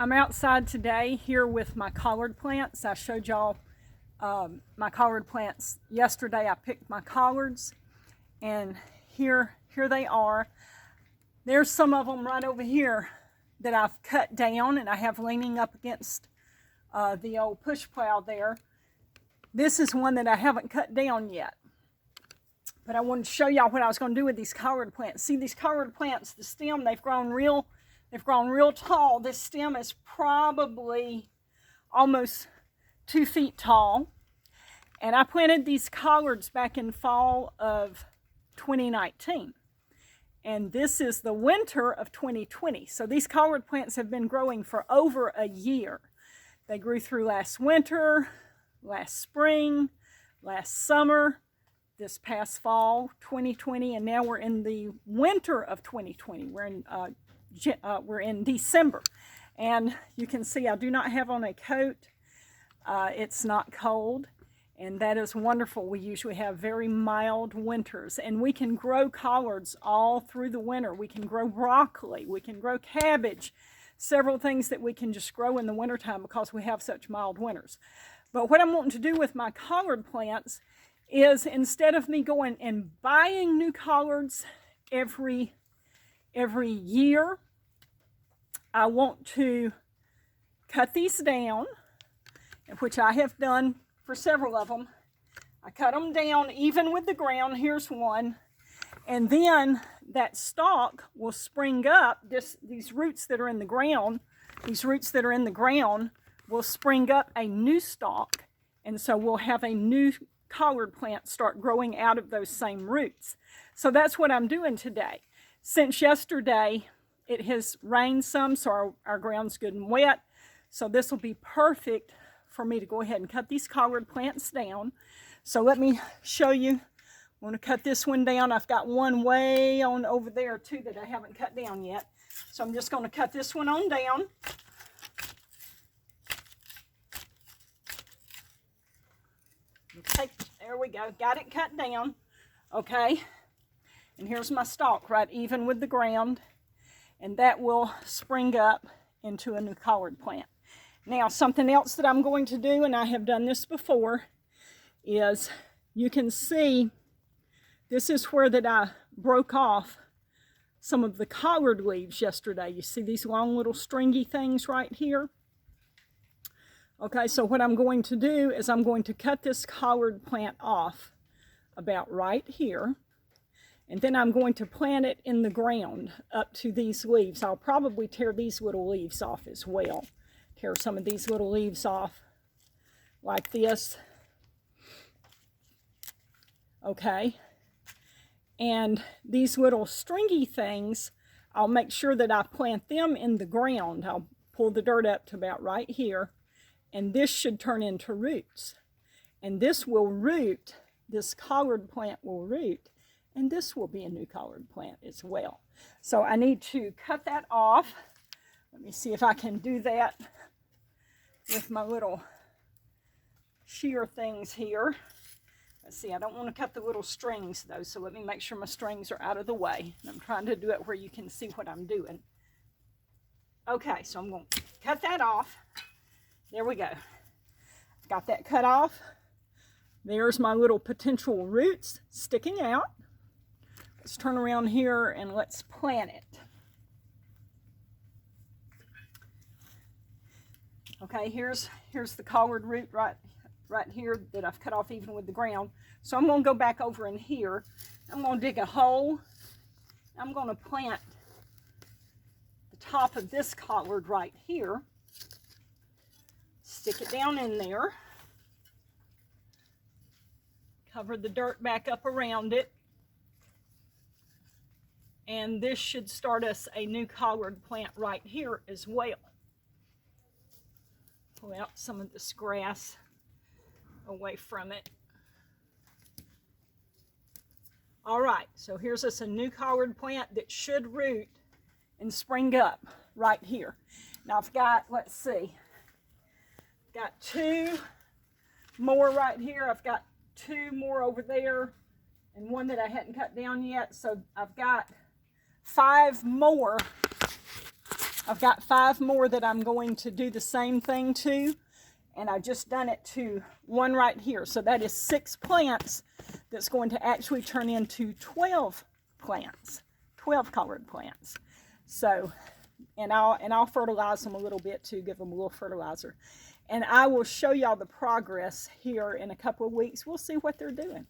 I'm outside today here with my collard plants. I showed y'all my collard plants yesterday. I picked my collards, and here they are. There's some of them right over here that I've cut down and I have leaning up against the old push plow there. This is one that I haven't cut down yet. But I wanted to show y'all what I was going to do with these collard plants. See, these collard plants, the stem, they've grown real tall. This stem is probably almost 2 feet tall. And I planted these collards back in fall of 2019. And this is the winter of 2020. So these collard plants have been growing for over a year. They grew through last winter, last spring, last summer, this past fall, 2020, and now we're in the winter of 2020. We're in December, and you can see I do not have on a coat. It's not cold, and that is wonderful. We usually have very mild winters, and we can grow collards all through the winter. We can grow broccoli, we can grow cabbage, several things that we can just grow in the wintertime because we have such mild winters. But what I'm wanting to do with my collard plants is, instead of me going and buying new collards every year, I want to cut these down, which I have done for several of them. I cut them down even with the ground. Here's one. And then that stalk will spring up. These roots that are in the ground, will spring up a new stalk. And so we'll have a new collard plant start growing out of those same roots. So that's what I'm doing today. Since yesterday, it has rained some, so our ground's good and wet. So this will be perfect for me to go ahead and cut these collard plants down. So let me show you. I want to cut this one down. I've got one way on over there too that I haven't cut down yet. So I'm just going to cut this one on down. Okay, there we go. Got it cut down. Okay. And here's my stalk right even with the ground. And that will spring up into a new collard plant. Now, something else that I'm going to do, and I have done this before, is you can see this is where that I broke off some of the collard leaves yesterday. You see these long little stringy things right here? Okay, so what I'm going to do is I'm going to cut this collard plant off about right here. And then I'm going to plant it in the ground up to these leaves. I'll probably tear these little leaves off as well. Tear some of these little leaves off like this. Okay. And these little stringy things, I'll make sure that I plant them in the ground. I'll pull the dirt up to about right here. And this should turn into roots. And this will root, this collard plant will root. And this will be a new collard plant as well. So I need to cut that off. Let me see if I can do that with my little shear things here. Let's see, I don't want to cut the little strings though, so let me make sure my strings are out of the way. And I'm trying to do it where you can see what I'm doing. Okay, so I'm going to cut that off. There we go. Got that cut off. There's my little potential roots sticking out. Let's turn around here and let's plant it. Okay, here's the collard root right here that I've cut off even with the ground. So I'm going to go back over in here. I'm going to dig a hole. I'm going to plant the top of this collard right here. Stick it down in there. Cover the dirt back up around it. And this should start us a new collard plant right here as well. Pull out some of this grass away from it. All right, so here's us a new collard plant that should root and spring up right here. Now I've got, let's see, got 2 more right here. I've got 2 more over there and one that I hadn't cut down yet. So I've got 5 more I've got 5 more that I'm going to do the same thing to, and I've just done it to one right here. So that is 6 plants that's going to actually turn into 12 plants, 12 collared plants. So, and I'll fertilize them a little bit too, give them a little fertilizer. And I will show y'all the progress here in a couple of weeks. We'll see what they're doing.